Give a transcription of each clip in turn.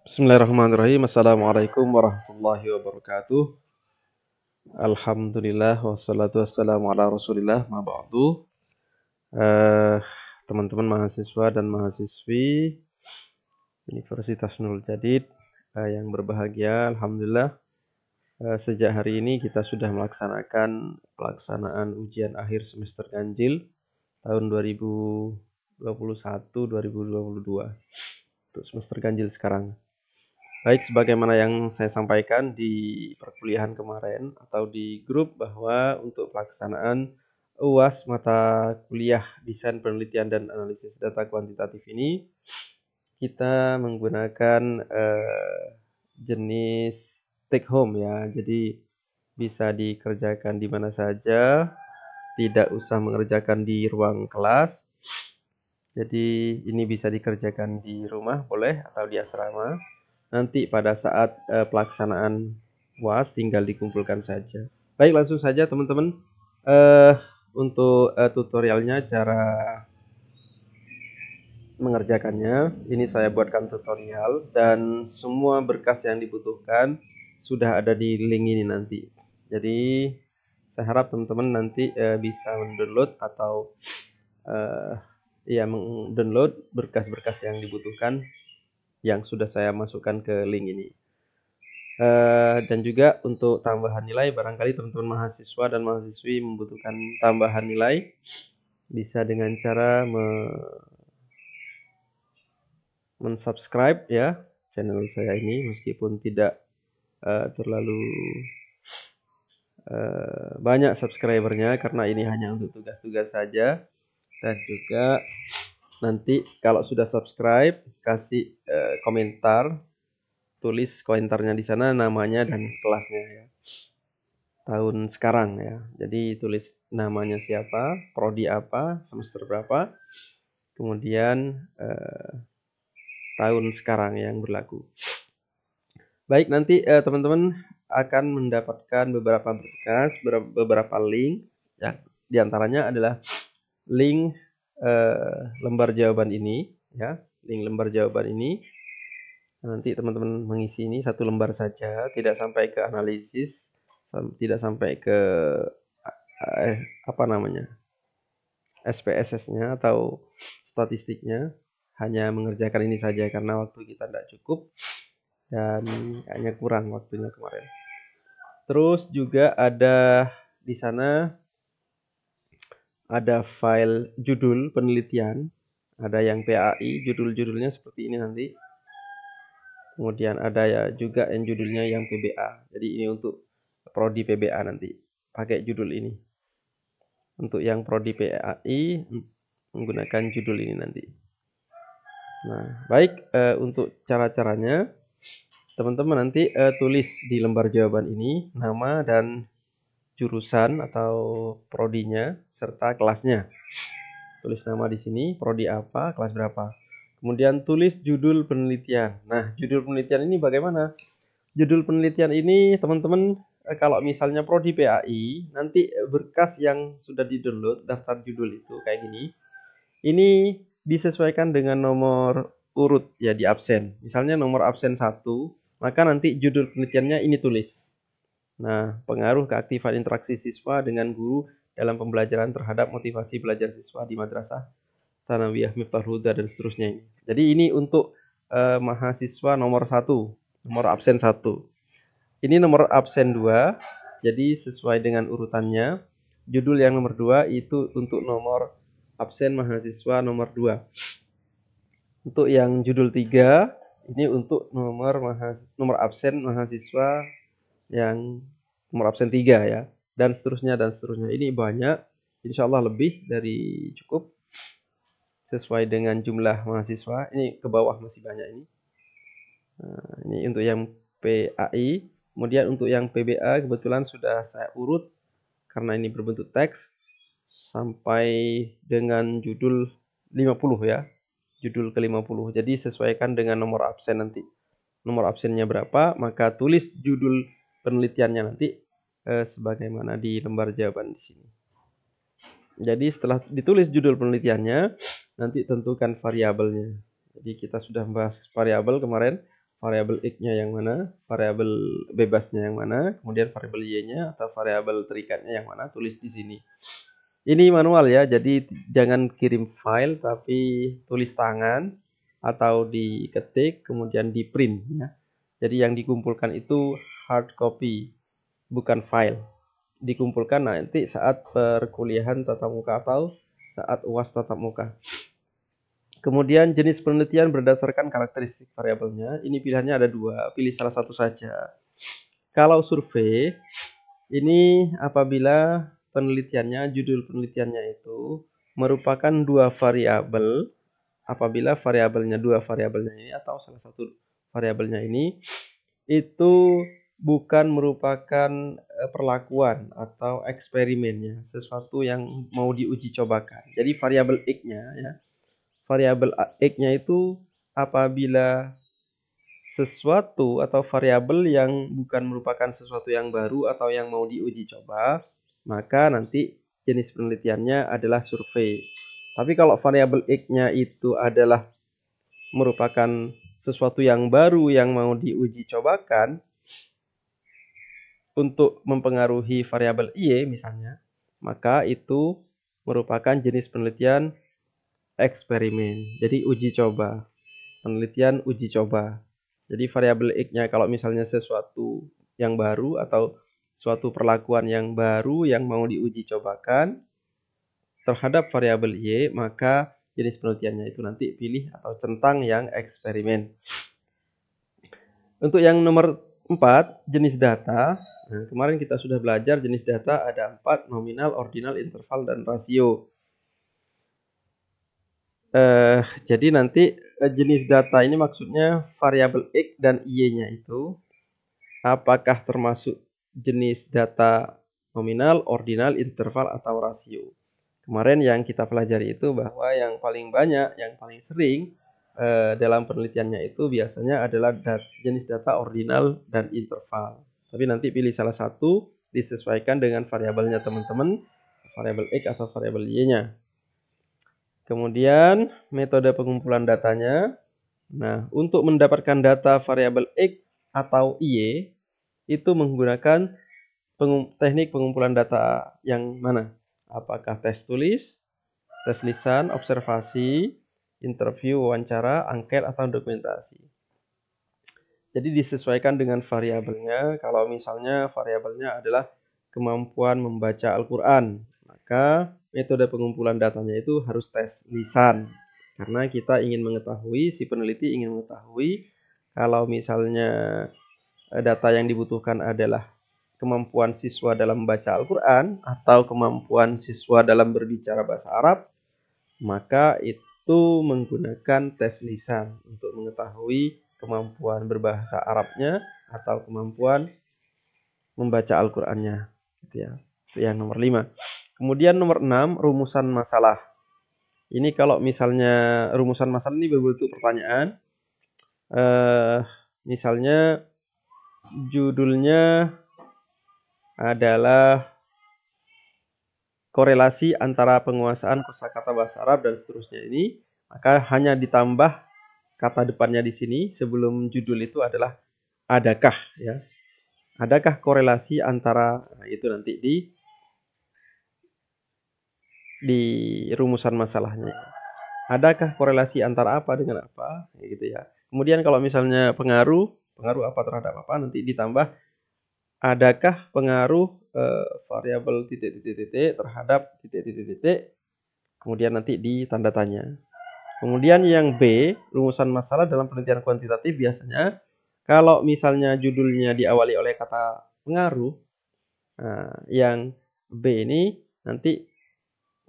Bismillahirrahmanirrahim. Assalamualaikum warahmatullahi wabarakatuh. Alhamdulillah wassalatu wassalamu ala Rasulillah ma ba'du. Teman-teman mahasiswa dan mahasiswi Universitas Nurul Jadid yang berbahagia, alhamdulillah sejak hari ini kita sudah melaksanakan pelaksanaan ujian akhir semester ganjil tahun 2021-2022 untuk semester ganjil sekarang. Baik, sebagaimana yang saya sampaikan di perkuliahan kemarin atau di grup bahwa untuk pelaksanaan UAS mata kuliah Desain Penelitian dan Analisis Data Kuantitatif ini kita menggunakan jenis take home ya. Jadi bisa dikerjakan di mana saja, tidak usah mengerjakan di ruang kelas. Jadi ini bisa dikerjakan di rumah boleh atau di asrama. Nanti pada saat pelaksanaan UAS tinggal dikumpulkan saja. Baik, langsung saja teman-teman untuk tutorialnya, cara mengerjakannya. Ini saya buatkan tutorial dan semua berkas yang dibutuhkan sudah ada di link ini nanti. Jadi saya harap teman-teman nanti bisa mendownload atau mendownload berkas-berkas yang dibutuhkan yang sudah saya masukkan ke link ini. Dan juga untuk tambahan nilai, barangkali teman-teman mahasiswa dan mahasiswi membutuhkan tambahan nilai, bisa dengan cara mensubscribe ya channel saya ini, meskipun tidak terlalu banyak subscribernya karena ini hanya untuk tugas-tugas saja. Dan juga nanti kalau sudah subscribe, kasih komentar, tulis komentarnya di sana namanya dan kelasnya ya. Tahun sekarang ya. Jadi tulis namanya siapa, prodi apa, semester berapa, kemudian tahun sekarang yang berlaku. Baik, nanti teman-teman akan mendapatkan beberapa berkas, beberapa link ya. Di antaranya adalah link lembar jawaban ini ya, link lembar jawaban ini. Nanti teman-teman mengisi ini satu lembar saja, tidak sampai ke analisis, tidak sampai ke SPSS-nya atau statistiknya, hanya mengerjakan ini saja karena waktu kita tidak cukup dan kayaknya kurang waktunya kemarin. Terus juga ada di sana ada file judul penelitian, ada yang PAI, judul-judulnya seperti ini nanti. Kemudian ada ya juga yang judulnya yang PBA. Jadi ini untuk prodi PBA nanti pakai judul ini. Untuk yang prodi PAI menggunakan judul ini nanti. Nah, baik, untuk cara-caranya teman-teman nanti tulis di lembar jawaban ini nama dan jurusan atau prodinya serta kelasnya. Tulis nama di sini, prodi apa, kelas berapa. Kemudian tulis judul penelitian. Nah, judul penelitian ini bagaimana? Judul penelitian ini teman-teman kalau misalnya prodi PAI, nanti berkas yang sudah di-download daftar judul itu kayak gini. Ini disesuaikan dengan nomor urut ya di absen. Misalnya nomor absen 1, maka nanti judul penelitiannya ini tulis. Nah, pengaruh keaktifan interaksi siswa dengan guru dalam pembelajaran terhadap motivasi belajar siswa di madrasah Tsanawiyah Miftahul Huda dan seterusnya. Jadi ini untuk mahasiswa nomor 1, nomor absen 1. Ini nomor absen 2, jadi sesuai dengan urutannya. Judul yang nomor 2 itu untuk nomor absen mahasiswa nomor 2. Untuk yang judul 3, ini untuk nomor absen mahasiswa yang nomor absen 3 ya. Dan seterusnya dan seterusnya. Ini banyak, insya Allah lebih dari cukup sesuai dengan jumlah mahasiswa. Ini ke bawah masih banyak ini. Nah, ini untuk yang PAI. Kemudian untuk yang PBA kebetulan sudah saya urut karena ini berbentuk teks sampai dengan judul 50 ya. Judul ke-50. Jadi sesuaikan dengan nomor absen nanti. Nomor absennya berapa, maka tulis judul penelitiannya nanti sebagaimana di lembar jawaban di sini. Jadi setelah ditulis judul penelitiannya, nanti tentukan variabelnya. Jadi kita sudah membahas variabel kemarin. variabel X-nya yang mana, variabel bebasnya yang mana, kemudian variabel Y-nya atau variabel terikatnya yang mana, tulis di sini. Ini manual ya, jadi jangan kirim file tapi tulis tangan atau diketik kemudian di print ya. Jadi yang dikumpulkan itu hard copy, bukan file. Dikumpulkan nanti saat perkuliahan tatap muka atau saat UAS tatap muka. Kemudian jenis penelitian berdasarkan karakteristik variabelnya. Ini pilihannya ada dua, pilih salah satu saja. Kalau survei, ini apabila penelitiannya, judul penelitiannya itu merupakan dua variabel, apabila variabelnya dua variabelnya ini atau salah satu variabelnya ini, itu bukan merupakan perlakuan atau eksperimennya, sesuatu yang mau diuji cobakan. Jadi variabel X-nya ya. Variabel X-nya itu apabila sesuatu atau variabel yang bukan merupakan sesuatu yang baru atau yang mau diuji coba, maka nanti jenis penelitiannya adalah survei. Tapi kalau variabel X-nya itu adalah merupakan sesuatu yang baru yang mau diuji cobakan untuk mempengaruhi variabel Y misalnya, maka itu merupakan jenis penelitian eksperimen. Jadi uji coba. Penelitian uji coba. Jadi variabel X-nya kalau misalnya sesuatu yang baru atau suatu perlakuan yang baru yang mau diuji cobakan terhadap variabel Y, maka jenis penelitiannya itu nanti pilih atau centang yang eksperimen. Untuk yang nomor 4, jenis data. Nah, kemarin kita sudah belajar jenis data ada 4, nominal, ordinal, interval, dan rasio. Jadi nanti jenis data ini maksudnya variabel X dan Y-nya itu apakah termasuk jenis data nominal, ordinal, interval, atau rasio. Kemarin yang kita pelajari itu bahwa yang paling banyak, yang paling sering dalam penelitiannya itu biasanya adalah jenis data ordinal dan interval. Tapi nanti pilih salah satu, disesuaikan dengan variabelnya teman-teman, variabel X atau variabel Y-nya. Kemudian metode pengumpulan datanya. Nah, untuk mendapatkan data variabel X atau Y itu menggunakan teknik pengumpulan data yang mana? Apakah tes tulis, tes lisan, observasi, interview, wawancara, angket, atau dokumentasi. Jadi disesuaikan dengan variabelnya. Kalau misalnya variabelnya adalah kemampuan membaca Al-Quran, maka metode pengumpulan datanya itu harus tes lisan. Karena kita ingin mengetahui, si peneliti ingin mengetahui kalau misalnya data yang dibutuhkan adalah kemampuan siswa dalam membaca Al-Quran atau kemampuan siswa dalam berbicara bahasa Arab, maka itu menggunakan tes lisan untuk mengetahui kemampuan berbahasa Arabnya atau kemampuan membaca Al-Qur'annya, gitu ya. Itu yang nomor 5. Kemudian nomor 6, rumusan masalah. Ini kalau misalnya rumusan masalah ini berbentuk pertanyaan. Misalnya judulnya adalah korelasi antara penguasaan kosakata bahasa Arab dan seterusnya ini, maka hanya ditambah kata depannya di sini sebelum judul itu adalah adakah ya. Adakah korelasi antara itu nanti di rumusan masalahnya. Adakah korelasi antara apa dengan apa gitu ya. Kemudian kalau misalnya pengaruh apa terhadap apa nanti ditambah adakah pengaruh variabel titik-titik terhadap titik-titik kemudian nanti ditanda tanya. Kemudian yang B, rumusan masalah dalam penelitian kuantitatif biasanya kalau misalnya judulnya diawali oleh kata pengaruh, nah, yang B ini nanti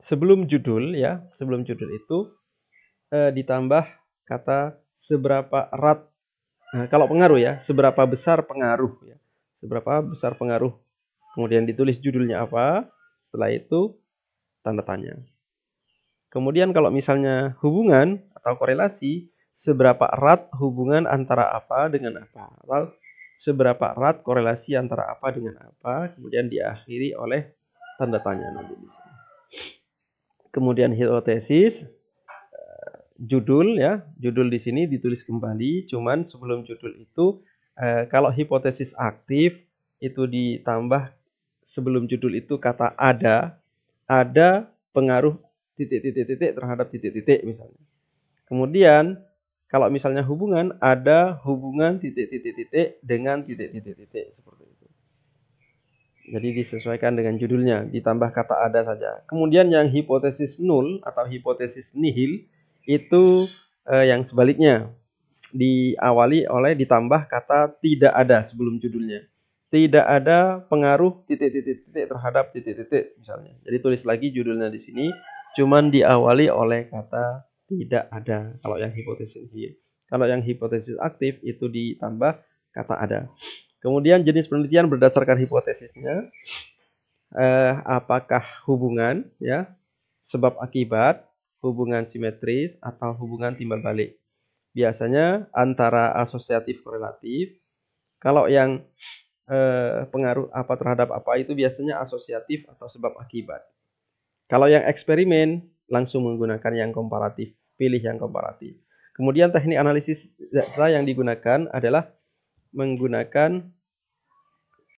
sebelum judul ya, sebelum judul itu ditambah kata seberapa erat. Nah, kalau pengaruh ya, seberapa besar pengaruh ya. Seberapa besar pengaruh. Kemudian ditulis judulnya apa, setelah itu tanda tanya. Kemudian kalau misalnya hubungan atau korelasi, seberapa erat hubungan antara apa dengan apa. Atau seberapa erat korelasi antara apa dengan apa. Kemudian diakhiri oleh tanda tanya nanti di sini. Kemudian hipotesis. judul ya, judul di sini ditulis kembali, cuman sebelum judul itu kalau hipotesis aktif itu ditambah sebelum judul itu kata ada pengaruh titik-titik-titik terhadap titik-titik misalnya. Kemudian kalau misalnya hubungan, ada hubungan titik-titik-titik dengan titik-titik-titik seperti itu. Jadi disesuaikan dengan judulnya, ditambah kata ada saja. Kemudian yang hipotesis nul atau hipotesis nihil itu yang sebaliknya, diawali oleh ditambah kata tidak ada sebelum judulnya. Tidak ada pengaruh titik-titik-titik terhadap titik-titik misalnya. Jadi tulis lagi judulnya di sini, cuman diawali oleh kata tidak ada kalau yang hipotesis nihil. Kalau yang hipotesis aktif itu ditambah kata ada. Kemudian jenis penelitian berdasarkan hipotesisnya, apakah hubungan ya, sebab akibat, hubungan simetris atau hubungan timbal balik. Biasanya antara asosiatif korelatif. Kalau yang pengaruh apa terhadap apa itu biasanya asosiatif atau sebab akibat. Kalau yang eksperimen langsung menggunakan yang komparatif, pilih yang komparatif. Kemudian teknik analisis data yang digunakan adalah menggunakan